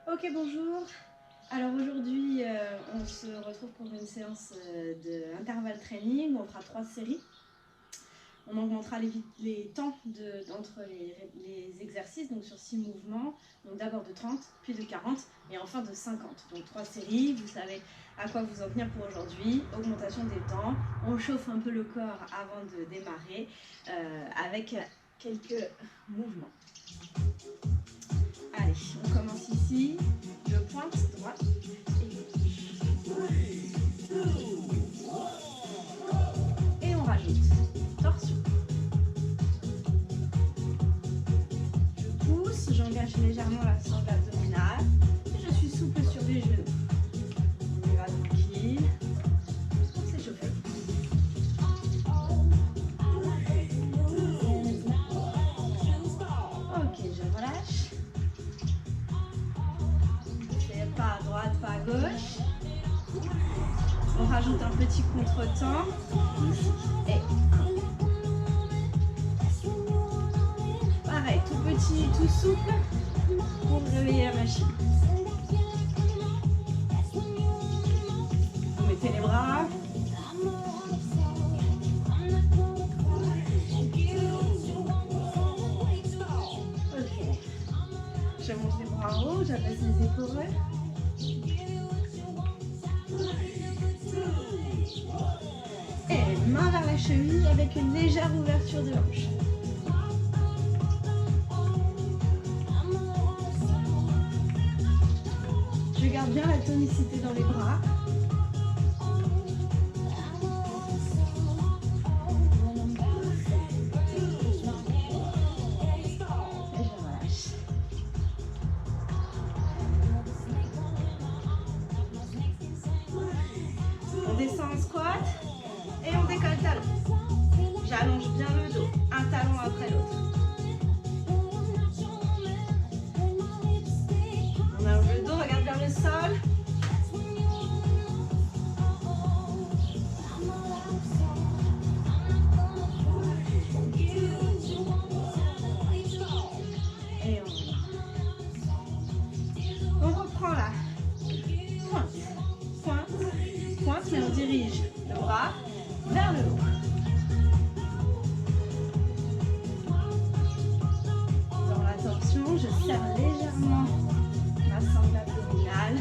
Ok, bonjour. Alors aujourd'hui, on se retrouve pour une séance d'intervalle training. On fera 3 séries. On augmentera les temps entre les exercices, donc sur 6 mouvements. Donc d'abord de 30, puis de 40 et enfin de 50. Donc 3 séries, vous savez à quoi vous en tenir pour aujourd'hui. Augmentation des temps. On chauffe un peu le corps avant de démarrer avec quelques mouvements. Allez, on commence ici. Je pointe droite et gauche. Et on rajoute torsion. Je pousse, j'engage légèrement la sangle abdominale. Et je suis souple sur les genoux. On y va tranquille. On s'échauffe. Ok, je relâche. Pas à droite, pas à gauche. On rajoute un petit contretemps. Et 1. Pareil, tout petit, tout souple pour réveiller la machine. Vous mettez les bras. Ok. Je monte les bras en haut, j'abaisse les épaules. Et main vers la cheville avec une légère ouverture de hanche. Je garde bien la tonicité dans les bras. Et je relâche. On descend en squat. Et on décolle talon. J'allonge bien le dos, un talon après l'autre. On allonge le dos, regarde vers le sol. Et on reprend là. Pointe, pointe, pointe, et on dirige le bras vers le haut. Dans la torsion, je serre légèrement la sangle abdominale.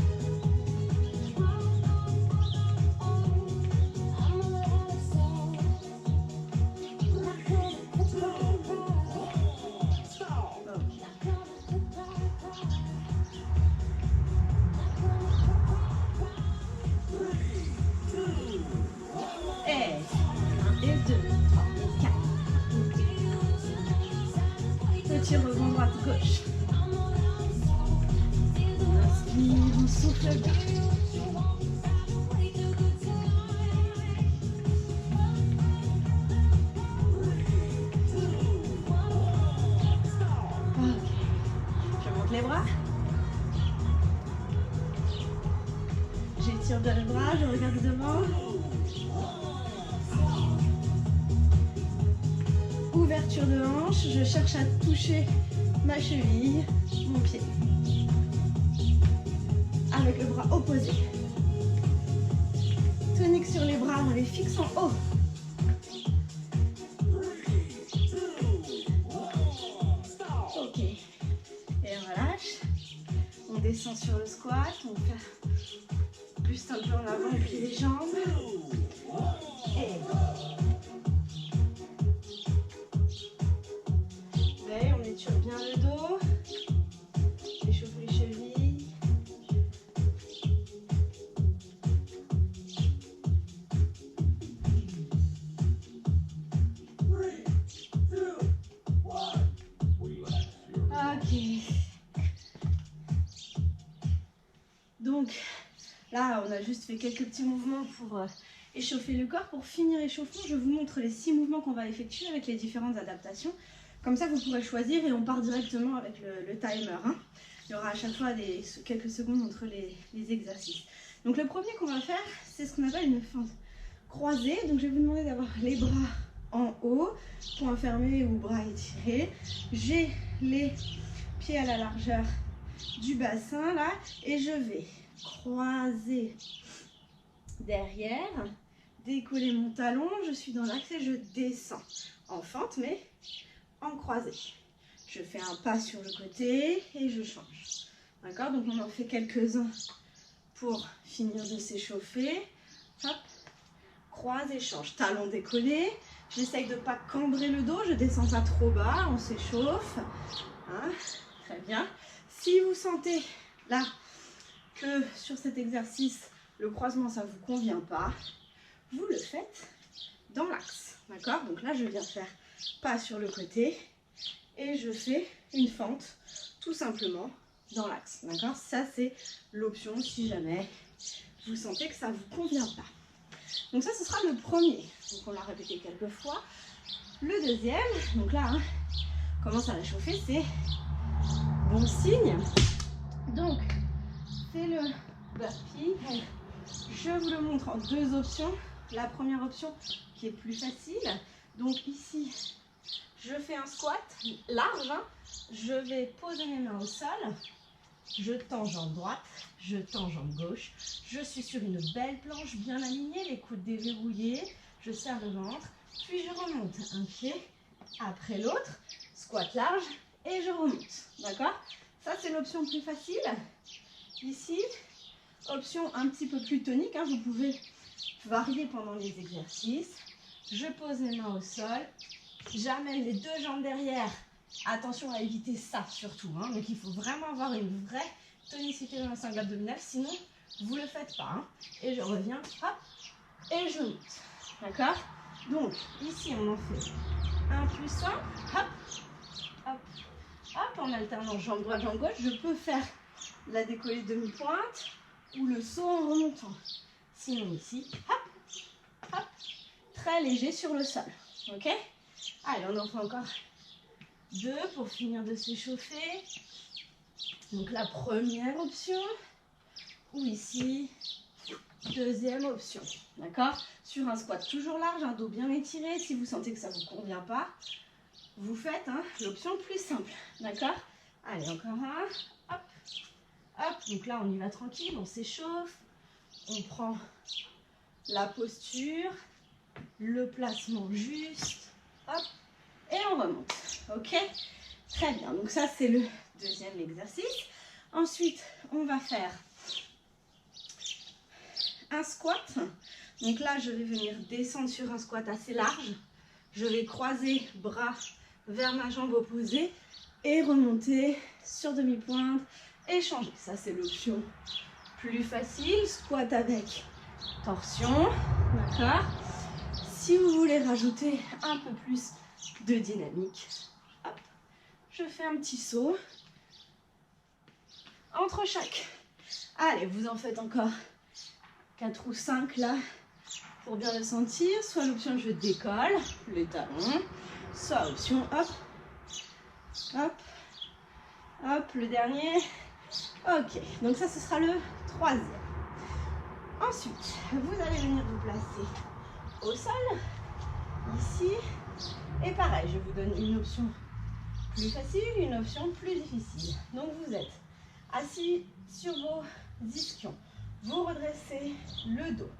Petit rebond droite-gauche. On inspire, on souffle bien. Ok. Je monte les bras. J'étire bien le bras, je regarde devant. Ouverture de hanche, je cherche à toucher ma cheville, mon pied. Avec le bras opposé. Tonique sur les bras, on les fixe en haut. Ok. Et on relâche. On descend sur le squat, on fait buste un peu en avant, puis les jambes. Et on étire bien le dos, échauffe les chevilles. Ok. Donc là, on a juste fait quelques petits mouvements pour échauffer le corps. Pour finir échauffement, je vous montre les 6 mouvements qu'on va effectuer avec les différentes adaptations. Comme ça, vous pourrez choisir et on part directement avec le timer. Hein. Il y aura à chaque fois quelques secondes entre les exercices. Donc le premier qu'on va faire, c'est ce qu'on appelle une fente croisée. Donc je vais vous demander d'avoir les bras en haut, poings fermés ou bras étirés. J'ai les pieds à la largeur du bassin là et je vais croiser derrière, décoller mon talon, je suis dans l'axe et je descends en fente mais en croisé. Je fais un pas sur le côté et je change. D'accord? Donc on en fait quelques-uns pour finir de s'échauffer. Hop, croise et change. Talon décollé. J'essaye de ne pas cambrer le dos, je ne descends pas trop bas, on s'échauffe. Hein? Très bien. Si vous sentez là que sur cet exercice, le croisement ça ne vous convient pas, vous le faites dans l'axe. D'accord? Donc là, je viens faire pas sur le côté et je fais une fente tout simplement dans l'axe. D'accord? Ça, c'est l'option si jamais vous sentez que ça ne vous convient pas. Donc ça, ce sera le premier. Donc on l'a répété quelques fois. Le deuxième, donc là, hein, commence à réchauffer, c'est bon signe. Donc, c'est le burpee. Donc, je vous le montre en deux options. La première option qui est plus facile. Donc ici, je fais un squat large. Hein. Je vais poser mes mains au sol. Je tends jambe droite, je tends jambe gauche. Je suis sur une belle planche bien alignée, les coudes déverrouillés. Je serre le ventre, puis je remonte un pied après l'autre. Squat large et je remonte. D'accord? Ça, c'est l'option plus facile. Ici, option un petit peu plus tonique. Hein, vous pouvez varier pendant les exercices. Je pose les mains au sol. J'amène les deux jambes derrière. Attention à éviter ça surtout. Hein. Donc il faut vraiment avoir une vraie tonicité dans le cingle abdominal. Sinon, vous ne le faites pas. Hein. Et je reviens. Hop. Et je monte. D'accord? Donc ici, on en fait un plus simple. Hop. Hop. Hop. En alternant jambe droite, jambe gauche. Je peux faire la décollée demi-pointe ou le saut en remontant. Sinon ici, hop, hop, très léger sur le sol. Ok? Allez, on en fait encore deux pour finir de s'échauffer. Donc la première option, ou ici, deuxième option. D'accord? Sur un squat toujours large, un dos bien étiré. Si vous sentez que ça ne vous convient pas, vous faites hein, l'option plus simple. D'accord? Allez, encore un. Hop, hop. Donc là, on y va tranquille, on s'échauffe. On prend la posture, le placement juste. Hop. Et on remonte, ok? Très bien, donc ça c'est le deuxième exercice. Ensuite, on va faire un squat. Donc là, je vais venir descendre sur un squat assez large. Je vais croiser bras vers ma jambe opposée et remonter sur demi-pointe et changer. Ça c'est l'option plus facile, squat avec torsion, d'accord? Si vous voulez rajouter un peu plus de dynamique, hop, je fais un petit saut entre chaque. Allez, vous en faites encore 4 ou 5 là pour bien le sentir. Soit l'option je décolle les talons, soit option hop, hop, hop, le dernier. Ok, donc ça ce sera le troisième. Ensuite, vous allez venir vous placer au sol, ici. Et pareil, je vous donne une option plus facile, une option plus difficile. Donc vous êtes assis sur vos ischions. Vous redressez le dos.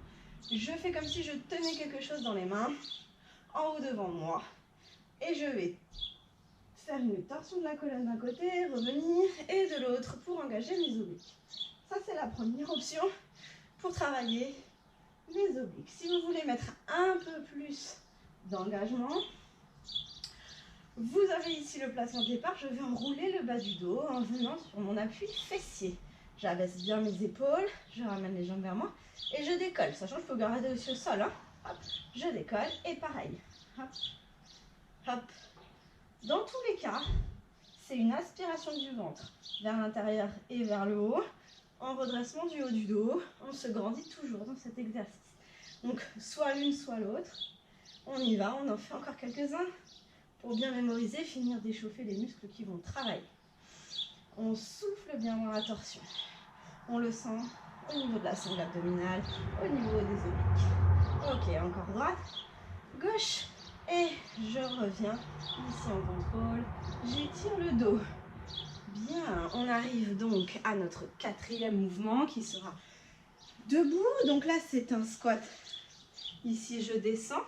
Je fais comme si je tenais quelque chose dans les mains, en haut devant moi. Et je vais faire une torsion de la colonne d'un côté, revenir, et de l'autre pour engager mes obliques. Ça, c'est la première option pour travailler les obliques. Si vous voulez mettre un peu plus d'engagement, vous avez ici le placement de départ. Je vais enrouler le bas du dos en venant sur mon appui fessier. J'abaisse bien mes épaules, je ramène les jambes vers moi et je décolle. Sachant qu'il faut garder aussi au sol. Hein. Hop, je décolle et pareil. Hop, hop. Dans tous les cas, c'est une aspiration du ventre vers l'intérieur et vers le haut. En redressement du haut du dos, on se grandit toujours dans cet exercice. Donc, soit l'une, soit l'autre. On y va, on en fait encore quelques-uns pour bien mémoriser, finir d'échauffer les muscles qui vont travailler. On souffle bien dans la torsion. On le sent au niveau de la sangle abdominale, au niveau des obliques. Ok, encore droite, gauche. Et je reviens ici en contrôle. J'étire le dos Bien, on arrive donc à notre quatrième mouvement qui sera debout. Donc là, c'est un squat. Ici, je descends.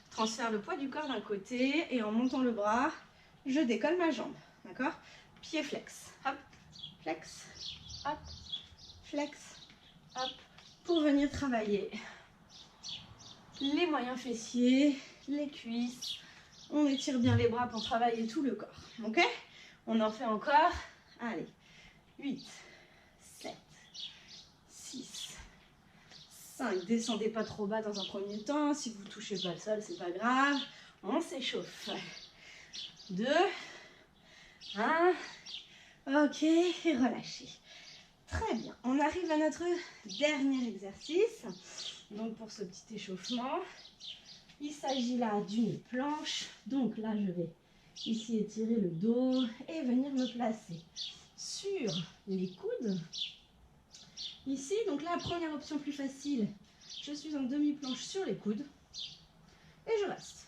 Transfère le poids du corps d'un côté et en montant le bras, je décolle ma jambe. D'accord? Pied flex. Hop, flex, hop, flex, hop. Pour venir travailler les moyens fessiers, les cuisses. On étire bien les bras pour travailler tout le corps. Ok? On en fait encore. Allez. 8, 7, 6, 5. Descendez pas trop bas dans un premier temps. Si vous ne touchez pas le sol, c'est pas grave. On s'échauffe. 2, 1. Ok, et relâchez. Très bien. On arrive à notre dernier exercice. Donc pour ce petit échauffement, il s'agit là d'une planche. Donc là, je vais ici étirer le dos et venir me placer sur les coudes. Ici, donc là, première option plus facile, je suis en demi-planche sur les coudes et je reste.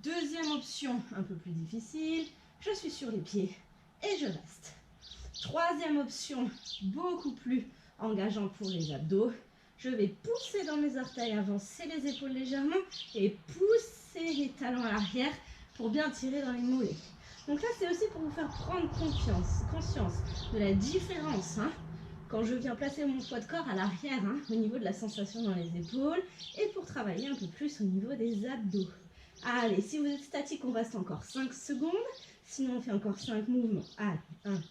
Deuxième option, un peu plus difficile, je suis sur les pieds et je reste. Troisième option, beaucoup plus engageante pour les abdos, je vais pousser dans mes orteils, avancer les épaules légèrement et pousser les talons à l'arrière pour bien tirer dans les mollets. Donc là, c'est aussi pour vous faire prendre conscience de la différence quand je viens placer mon poids de corps à l'arrière, au niveau de la sensation dans les épaules et pour travailler un peu plus au niveau des abdos. Allez, si vous êtes statique, on reste encore 5 secondes. Sinon, on fait encore 5 mouvements. Allez, 1,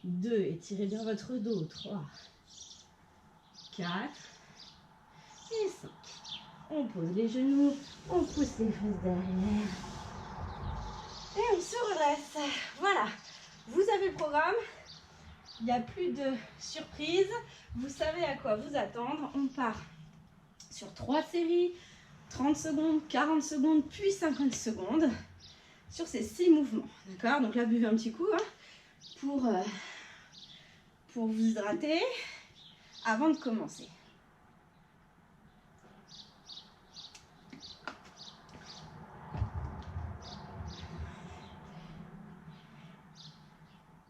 2, étirez bien votre dos. 3, 4 et 5. On pose les genoux, on pousse les fesses derrière. Et on se redresse. Voilà, vous avez le programme. Il n'y a plus de surprise. Vous savez à quoi vous attendre. On part sur 3 séries, 30 secondes, 40 secondes, puis 50 secondes sur ces 6 mouvements. D'accord? Donc là, buvez un petit coup pour vous hydrater avant de commencer.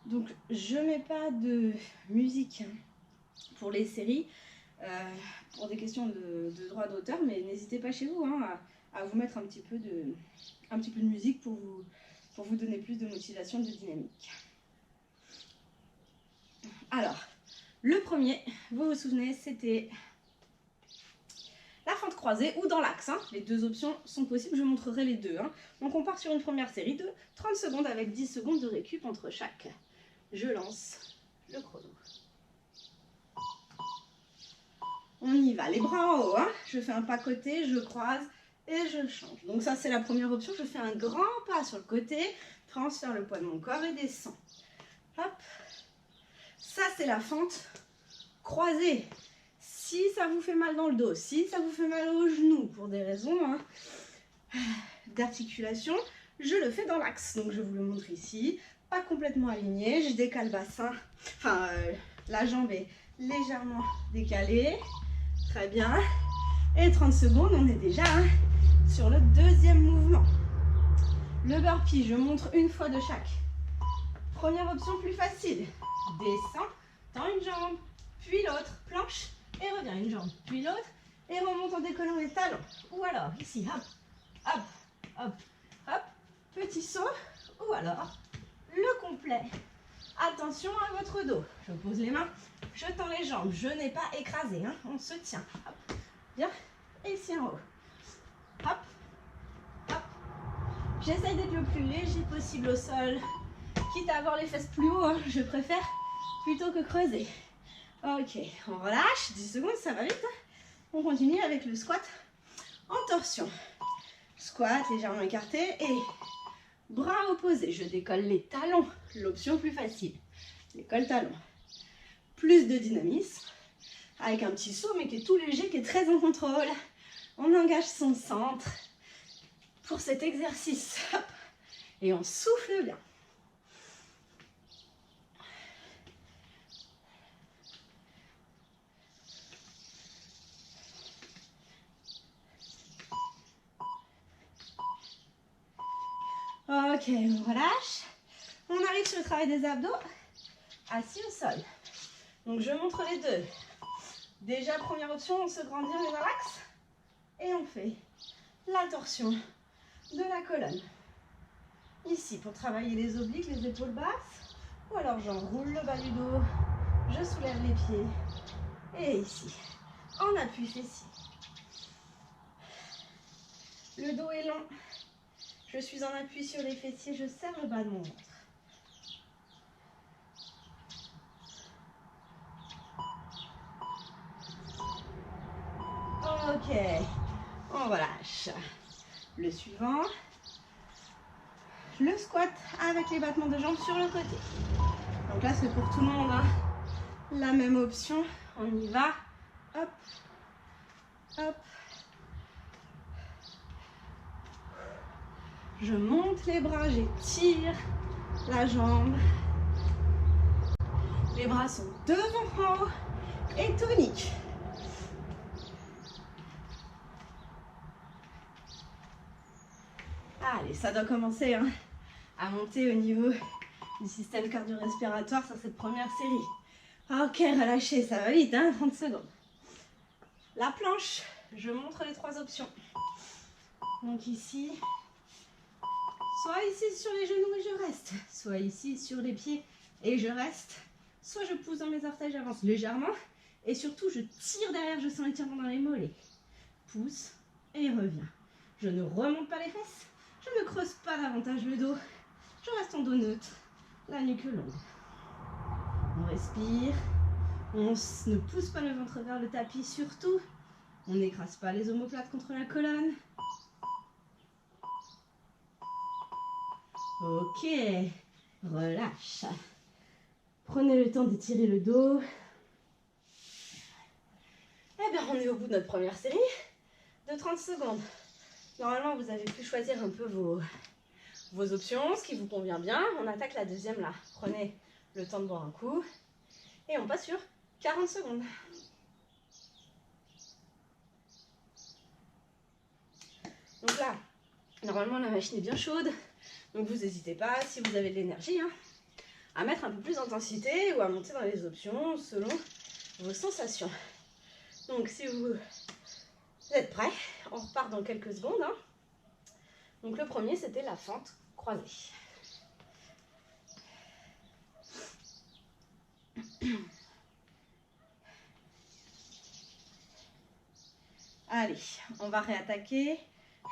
Donc, je ne mets pas de musique pour les séries, pour des questions de droit d'auteur, mais n'hésitez pas chez vous à vous mettre un petit peu de musique pour vous donner plus de motivation, de dynamique. Alors, le premier, vous vous souvenez, c'était la fente croisée ou dans l'axe. Les deux options sont possibles, je vous montrerai les deux. Donc, on part sur une première série de 30 secondes avec 10 secondes de récup entre chaque. Je lance le chrono. On y va, les bras en haut. Je fais un pas côté, je croise et je change. Donc ça, c'est la première option. Je fais un grand pas sur le côté, transfère le poids de mon corps et descends. Hop. Ça, c'est la fente croisée. Si ça vous fait mal dans le dos, si ça vous fait mal aux genoux, pour des raisons d'articulation, je le fais dans l'axe. Donc je vous le montre ici. Pas complètement aligné, je décale le bassin, la jambe est légèrement décalée, très bien, et 30 secondes, on est déjà sur le deuxième mouvement. Le burpee, je montre une fois de chaque. Première option plus facile, descends, tends une jambe, puis l'autre, planche, et reviens une jambe, puis l'autre, et remonte en décollant les talons, ou alors ici, hop, hop, hop, hop, petit saut, ou alors le complet. Attention à votre dos. Je pose les mains, je tends les jambes. Je n'ai pas écrasé, on se tient. Hop. Bien. Et ici en haut. Hop. Hop. J'essaye d'être le plus léger possible au sol. Quitte à avoir les fesses plus haut, je préfère, plutôt que creuser. Ok, on relâche. 10 secondes, ça va vite. On continue avec le squat en torsion. Squat légèrement écarté et bras opposés, je décolle les talons, l'option plus facile. Décolle talons. Plus de dynamisme, avec un petit saut, mais qui est tout léger, qui est très en contrôle. On engage son centre pour cet exercice. Hop. Et on souffle bien. Ok, on relâche. On arrive sur le travail des abdos, assis au sol. Donc je montre les deux. Déjà, première option, on se grandit, on est dans l'axe. Et on fait la torsion de la colonne. Ici, pour travailler les obliques, les épaules basses. Ou alors j'enroule le bas du dos, je soulève les pieds. Et ici, en appui fessier. Le dos est long. Je suis en appui sur les fessiers, je serre le bas de mon ventre. Ok, on relâche. Le suivant, le squat avec les battements de jambes sur le côté. Donc là, c'est pour tout le monde, hein. La même option, on y va. Hop, hop. Je monte les bras, j'étire la jambe. Les bras sont devant et toniques. Allez, ça doit commencer hein, à monter au niveau du système cardio-respiratoire sur cette première série. Ok, relâchez, ça va vite, hein, 30 secondes. La planche, je montre les trois options. Donc ici, soit ici sur les genoux et je reste, soit ici sur les pieds et je reste, soit je pousse dans mes orteils, j'avance légèrement et surtout je tire derrière, je sens l'étirement dans les mollets. Pousse et reviens. Je ne remonte pas les fesses, je ne creuse pas davantage le dos, je reste en dos neutre, la nuque longue. On respire, on ne pousse pas le ventre vers le tapis surtout, on n'écrase pas les omoplates contre la colonne. Ok, relâche. Prenez le temps d'étirer le dos. Eh bien, on est au bout de notre première série de 30 secondes. Normalement, vous avez pu choisir un peu vos options, ce qui vous convient bien. On attaque la deuxième là. Prenez le temps de boire un coup. Et on passe sur 40 secondes. Donc là, normalement, la machine est bien chaude. Donc vous n'hésitez pas, si vous avez de l'énergie, hein, à mettre un peu plus d'intensité ou à monter dans les options selon vos sensations. Donc si vous êtes prêts, on repart dans quelques secondes. Hein. Donc le premier, c'était la fente croisée. Allez, on va réattaquer.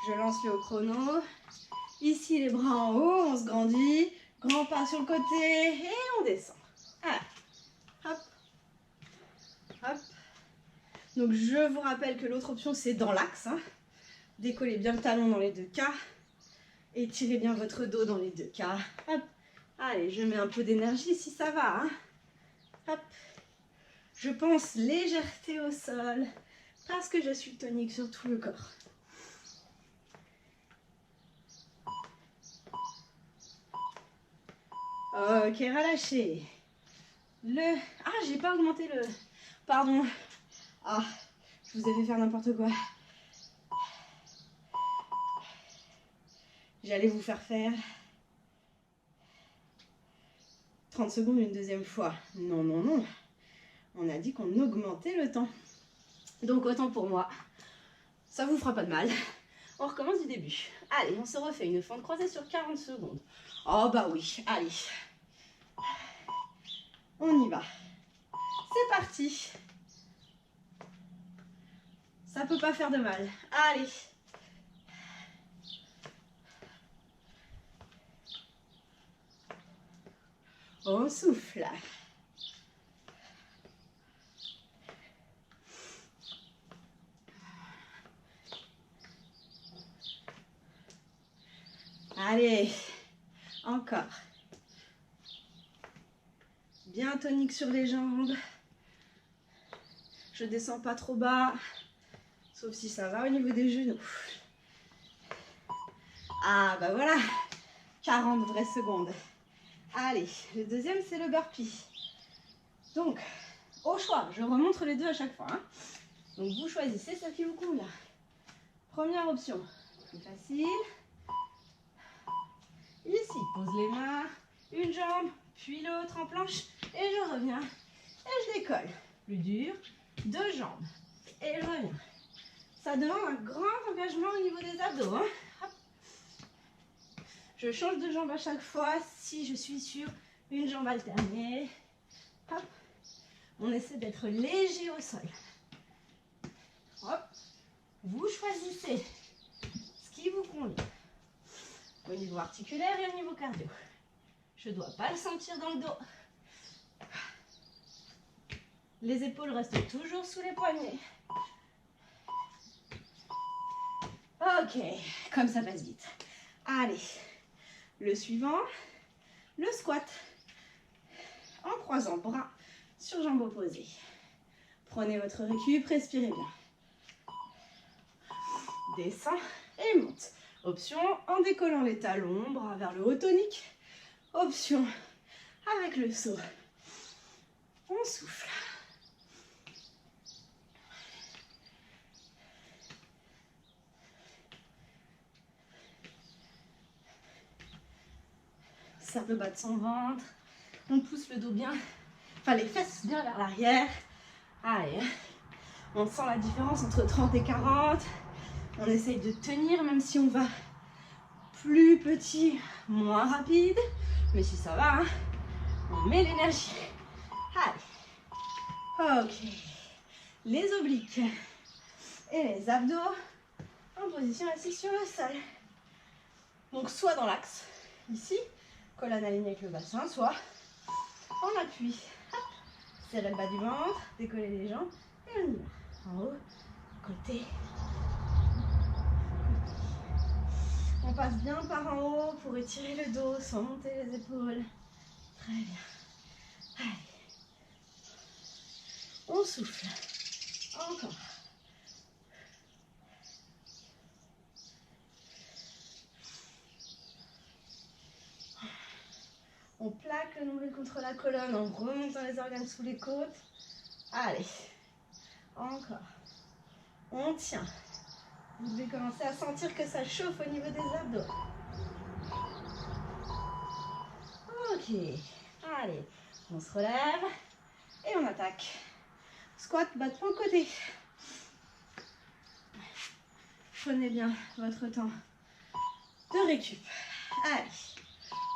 Je lance le chrono. Ici, les bras en haut, on se grandit. Grand pas sur le côté et on descend. Allez, hop, hop. Donc je vous rappelle que l'autre option, c'est dans l'axe. Hein. Décollez bien le talon dans les deux cas. Étirez bien votre dos dans les deux cas. Hop. Allez, je mets un peu d'énergie si ça va. Hein. Hop. Je pense légèreté au sol parce que je suis tonique sur tout le corps. Ok, relâchez. Ah, j'ai pas augmenté le... Pardon. Ah, je vous ai fait faire n'importe quoi. J'allais vous faire 30 secondes une deuxième fois. Non, non, non. On a dit qu'on augmentait le temps. Donc autant pour moi. Ça vous fera pas de mal. On recommence du début. Allez, on se refait une fente croisée sur 40 secondes. Oh bah oui, allez. On y va. C'est parti. Ça peut pas faire de mal. Allez. On souffle. Allez, encore. Bien tonique sur les jambes. Je descends pas trop bas, sauf si ça va au niveau des genoux. Ah bah voilà, 40 vraies secondes. Allez, le deuxième c'est le burpee. Donc, au choix, je remontre les deux à chaque fois. Hein. Donc vous choisissez celle qui vous convient. Première option, plus facile. Ici, pose les mains, une une jambe, puis l'autre en planche, et je reviens, et je décolle. Plus dur, 2 jambes, et je reviens. Ça demande un grand engagement au niveau des abdos. Hein. Hop. Je change de jambe à chaque fois si je suis sur une jambe alternée. Hop. On essaie d'être léger au sol. Hop. Vous choisissez ce qui vous convient. Au niveau articulaire et au niveau cardio. Je ne dois pas le sentir dans le dos. Les épaules restent toujours sous les poignets. Ok, comme ça passe vite. Allez, le suivant, le squat. En croisant bras sur jambes opposées. Prenez votre récup, respirez bien. Descends et monte. Option en décollant les talons, bras vers le haut tonique. Option avec le saut. On souffle. Serre le bas de son ventre. On pousse le dos bien, enfin les fesses bien vers l'arrière. Allez, on sent la différence entre 30 et 40. On essaye de tenir même si on va plus petit, moins rapide. Mais si ça va, hein, on met l'énergie. Allez, ok. Les obliques et les abdos en position assise sur le sol. Donc soit dans l'axe, ici, colonne alignée avec le bassin, soit en appui. Serrez le bas du ventre, décollez les jambes et on y va. En haut, côté. On passe bien par en haut pour étirer le dos sans monter les épaules. Très bien. Allez. On souffle. Encore. On plaque le nombril contre la colonne en remontant les organes sous les côtes. Allez. Encore. On tient. Vous devez commencer à sentir que ça chauffe au niveau des abdos. Ok. Allez. On se relève. Et on attaque. Squat, bas de fond côté. Prenez bien votre temps de récup. Allez.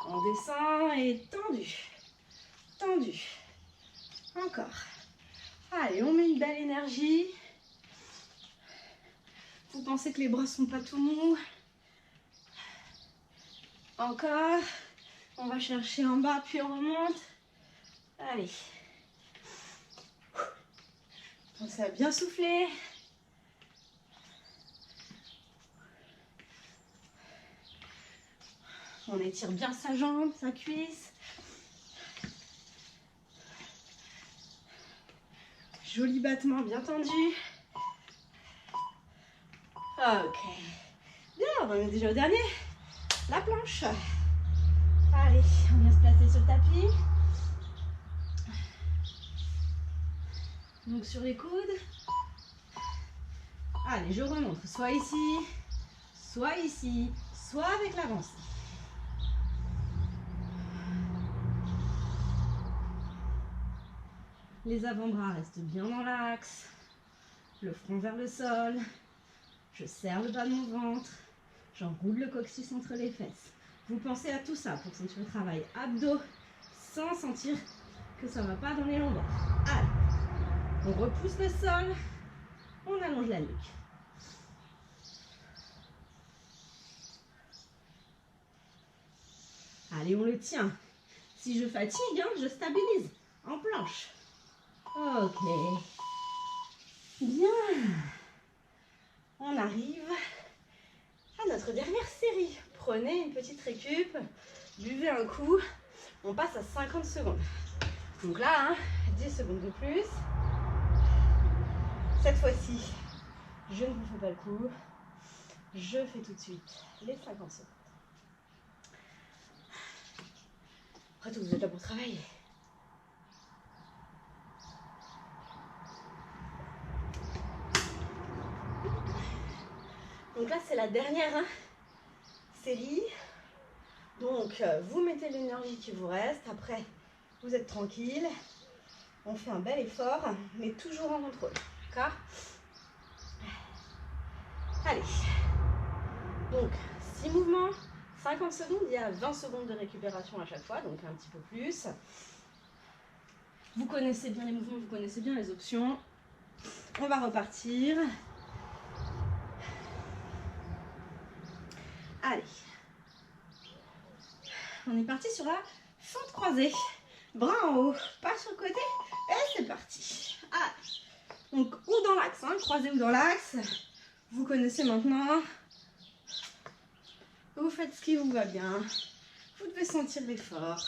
On descend et tendu. Tendu. Encore. Allez, on met une belle énergie. Vous pensez que les bras sont pas tout mous. Encore. On va chercher en bas, puis on remonte. Allez. Pensez à bien souffler. On étire bien sa jambe, sa cuisse. Joli battement bien tendu. Ok. Bien, on en est déjà au dernier. La planche. Allez, on vient se placer sur le tapis. Donc sur les coudes. Allez, je remonte. Soit ici, soit avec l'avancée. Les avant-bras restent bien dans l'axe. Le front vers le sol. Je serre le bas de mon ventre. J'enroule le coccyx entre les fesses. Vous pensez à tout ça pour sentir le travail abdos sans sentir que ça ne va pas dans les lombaires. Allez, on repousse le sol. On allonge la nuque. Allez, on le tient. Si je fatigue, hein, je stabilise en planche. Ok. Bien. On arrive à notre dernière série. Prenez une petite récup, buvez un coup. On passe à 50 secondes. Donc là, hein, 10 secondes de plus. Cette fois-ci, je ne vous fais pas le coup. Je fais tout de suite les 50 secondes. Après tout, vous êtes là pour travailler. Donc là, c'est la dernière série. Donc, vous mettez l'énergie qui vous reste. Après, vous êtes tranquille. On fait un bel effort, mais toujours en contrôle. D'accord? Allez. Donc, 6 mouvements, 50 secondes. Il y a 20 secondes de récupération à chaque fois, donc un petit peu plus. Vous connaissez bien les mouvements, vous connaissez bien les options. On va repartir. Allez. On est parti sur la fente croisée. Bras en haut, pas sur le côté. Et c'est parti. Allez. Donc, ou dans l'axe, hein, croisé ou dans l'axe. Vous connaissez maintenant. Vous faites ce qui vous va bien. Vous devez sentir l'effort.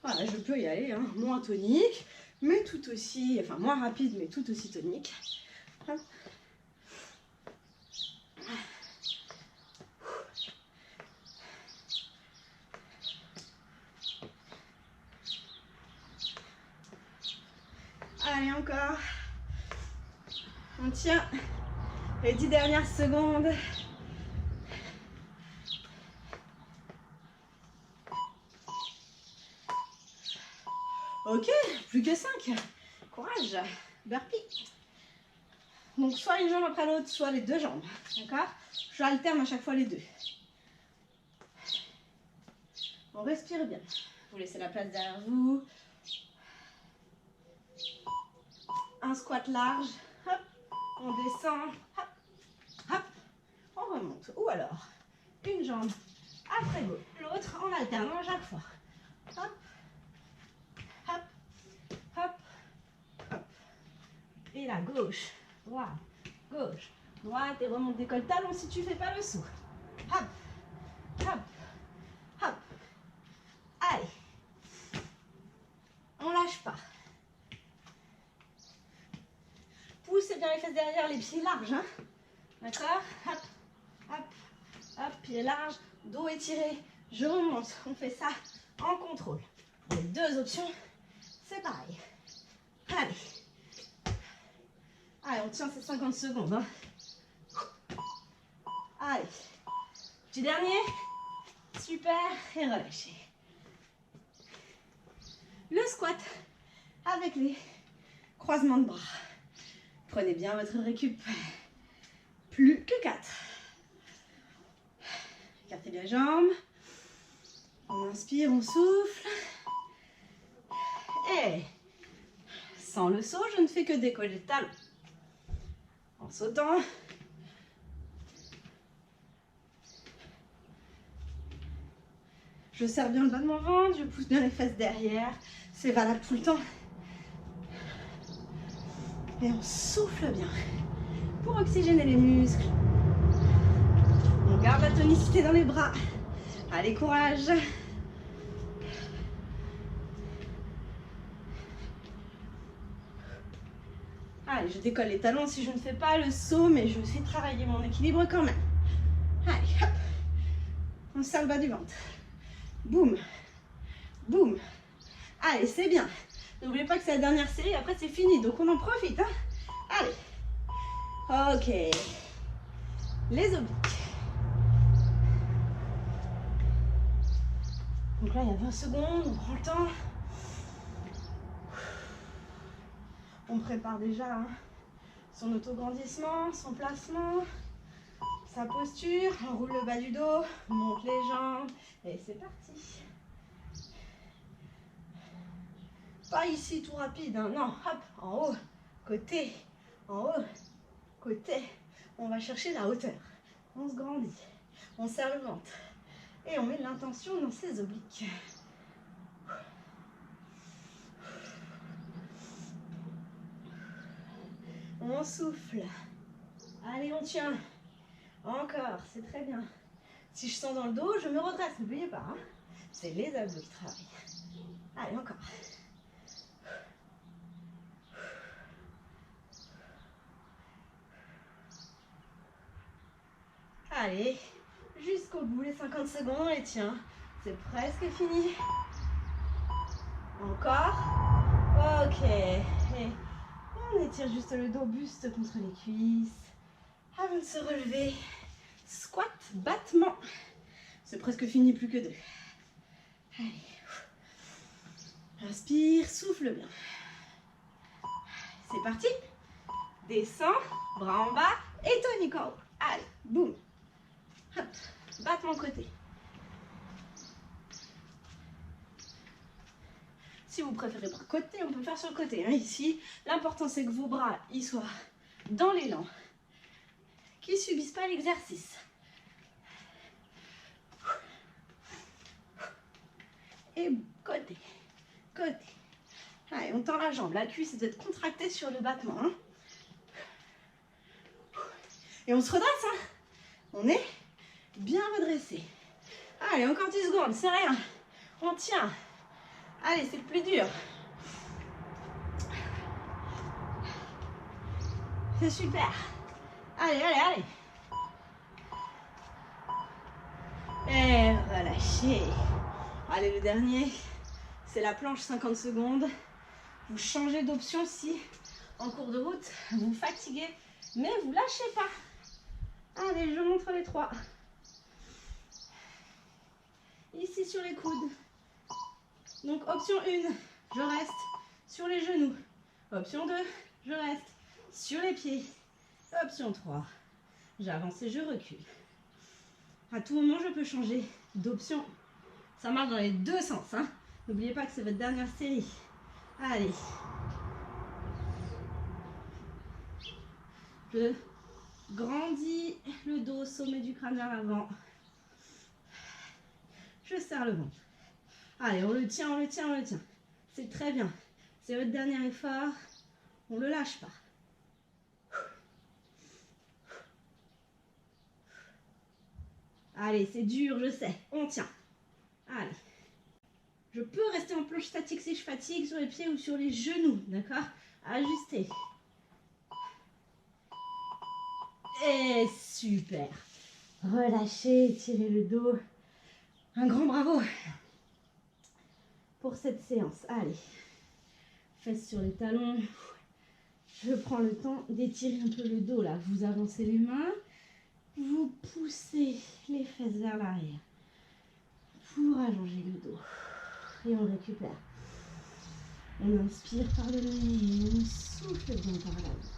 Voilà, je peux y aller, hein, moins tonique, mais tout aussi, enfin moins rapide, mais tout aussi tonique. Hop. Allez, encore. On tient les 10 dernières secondes. Ok, plus que 5. Courage. Burpee. Donc, soit une jambe après l'autre, soit les deux jambes. D'accord? J'alterne à chaque fois les deux. On respire bien. Vous laissez la place derrière vous. Un squat large. Hop. On descend. Hop. Hop. On remonte. Ou alors, une jambe après l'autre en alternant à chaque fois. Hop. Hop. Hop. Hop. Et la gauche. Droite. Gauche. Droite. Et remonte décolle talon si tu fais pas le saut. Hop. Hop. Hop. Allez. On lâche pas. Poussez bien les fesses derrière, les pieds larges. Hein. D'accord? Hop. Hop. Hop. Pieds larges. Dos étiré. Je remonte. On fait ça en contrôle. Les deux options, c'est pareil. Allez. Allez, on tient ces 50 secondes. Hein. Allez. Petit dernier. Super. Et relâchez. Le squat avec les croisements de bras. Prenez bien votre récup. Plus que 4. Écartez les jambes. On inspire, on souffle. Et sans le saut, je ne fais que décoller le talon. En sautant. Je serre bien le bas de mon ventre, je pousse bien les fesses derrière. C'est valable tout le temps. Et on souffle bien pour oxygéner les muscles. On garde la tonicité dans les bras. Allez, courage. Allez, je décolle les talons si je ne fais pas le saut, mais je fais travailler mon équilibre quand même. Allez, hop. On serre le bas du ventre. Boum. Boum. Allez, c'est bien. N'oubliez pas que c'est la dernière série, après c'est fini, donc on en profite. Hein. Allez. Ok. Les obliques. Donc là, il y a 20 secondes, on prend le temps. On prépare déjà hein, son autograndissement, son placement, sa posture. On roule le bas du dos, on monte les jambes et c'est parti. Pas ici tout rapide, hein. Non, hop, en haut, côté, en haut, côté. On va chercher la hauteur. On se grandit, on serre le ventre et on met de l'intention dans ses obliques. On souffle. Allez, on tient. Encore, c'est très bien. Si je sens dans le dos, je me redresse, n'oubliez pas. Hein. C'est les abdos qui travaillent. Allez, encore. Allez, jusqu'au bout, les 50 secondes, on les tient. C'est presque fini. Encore. Ok. Et On étire juste le dos, buste contre les cuisses. Avant de se relever, squat, battement. C'est presque fini, plus que 2. Allez. Inspire, souffle bien. C'est parti. Descends, bras en bas et tonique en haut. Allez, boum. Hop, battement côté. Si vous préférez bras côté, on peut faire sur le côté. Hein. Ici, l'important c'est que vos bras ils soient dans l'élan, qu'ils ne subissent pas l'exercice. Et côté, côté. Allez, on tend la jambe. La cuisse doit être contractée sur le battement. Hein. Et on se redresse. Hein. On est bien redressé. Allez, encore 10 secondes, c'est rien. On tient. Allez, c'est le plus dur. C'est super. Allez, allez, allez. Et relâchez. Allez, le dernier, c'est la planche 50 secondes. Vous changez d'option si, en cours de route, vous fatiguez, mais vous lâchez pas. Allez, je montre les 3. Ici sur les coudes. Donc option 1, je reste sur les genoux. Option 2, je reste sur les pieds. Option 3, j'avance et je recule. À tout moment, je peux changer d'option. Ça marche dans les deux sens. Hein. N'oubliez pas que c'est votre dernière série. Allez. Je grandis le dos, sommet du crâne vers l'avant. Je serre le ventre. Allez, on le tient, on le tient, on le tient. C'est très bien. C'est votre dernier effort. On ne le lâche pas. Allez, c'est dur, je sais. On tient. Allez. Je peux rester en planche statique si je fatigue sur les pieds ou sur les genoux. D'accord? Ajustez. Et super. Relâchez, tirez le dos. Un grand bravo pour cette séance. Allez. Fesses sur les talons. Je prends le temps d'étirer un peu le dos là. Vous avancez les mains. Vous poussez les fesses vers l'arrière pour allonger le dos. Et on récupère. On inspire par le nez et on souffle bien par la bouche.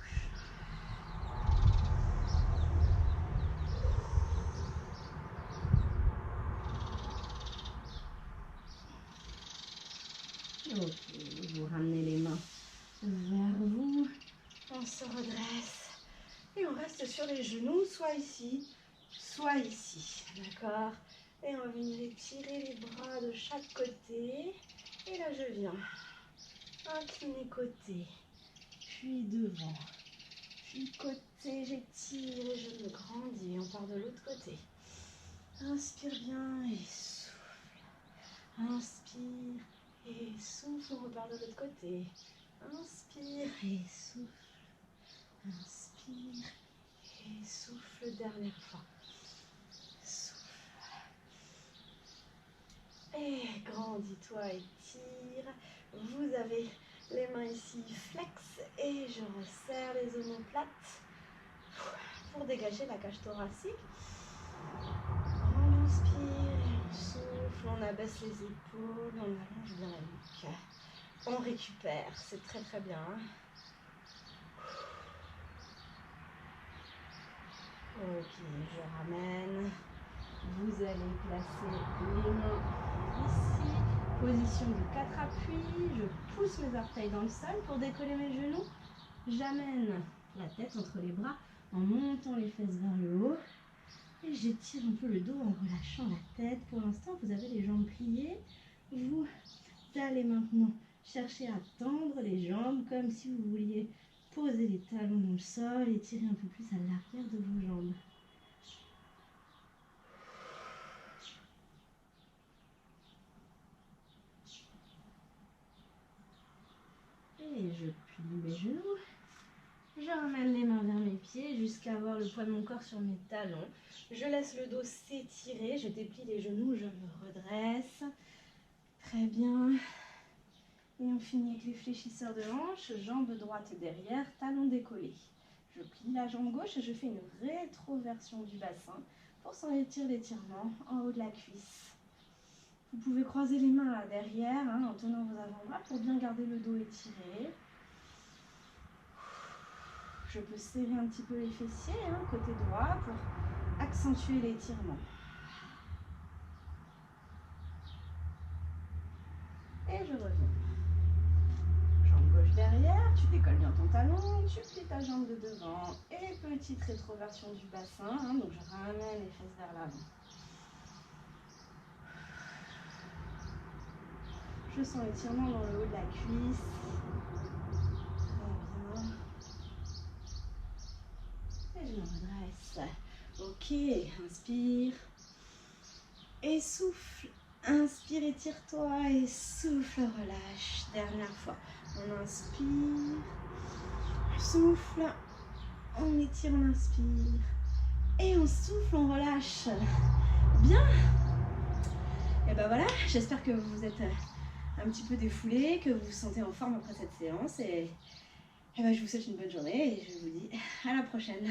Ok, vous ramenez les mains vers vous. On se redresse et on reste sur les genoux, soit ici, soit ici. D'accord? Et on va venir étirer les bras de chaque côté. Et là, je viens incliner côté, puis devant, puis côté, j'étire et je me grandis. On part de l'autre côté. Inspire bien et souffle. Inspire et souffle. On repart de l'autre côté. Inspire et souffle. Inspire et souffle. Dernière fois. Souffle. Et grandis-toi et tire. Vous avez les mains ici flex et je resserre les omoplates pour dégager la cage thoracique. On inspire et on souffle, on abaisse les épaules, on allonge bien la nuque. On récupère, c'est très très bien. Ok, je ramène. Vous allez placer les mains ici. Position de 4 appuis. Je pousse mes orteils dans le sol pour décoller mes genoux. J'amène la tête entre les bras en montant les fesses vers le haut. Et j'étire un peu le dos en relâchant la tête. Pour l'instant, vous avez les jambes pliées. Vous allez maintenant chercher à tendre les jambes comme si vous vouliez poser les talons dans le sol et tirer un peu plus à l'arrière de vos jambes. Et je plie mes genoux. Je ramène les mains vers mes pieds jusqu'à avoir le poids de mon corps sur mes talons. Je laisse le dos s'étirer. Je déplie les genoux, je me redresse. Très bien. Et on finit avec les fléchisseurs de hanche, jambe droite derrière, talon décollé. Je plie la jambe gauche et je fais une rétroversion du bassin pour sentir l'étirement en haut de la cuisse. Vous pouvez croiser les mains là derrière en tenant vos avant-bras pour bien garder le dos étiré. Je peux serrer un petit peu les fessiers côté droit pour accentuer l'étirement. Et je reviens. Jambe gauche derrière, tu décolles bien ton talon, tu plies ta jambe de devant et petite rétroversion du bassin. Donc je ramène les fesses vers l'avant. Je sens l'étirement dans le haut de la cuisse. Très bien. Et je me redresse. Ok, inspire. Et souffle. Inspire, étire-toi et souffle, relâche. Dernière fois. On inspire. Souffle. On étire, on inspire. Et on souffle, on relâche. Bien. Et ben voilà, j'espère que vous êtes un petit peu défoulé, que vous vous sentez en forme après cette séance. Et ben je vous souhaite une bonne journée et je vous dis à la prochaine.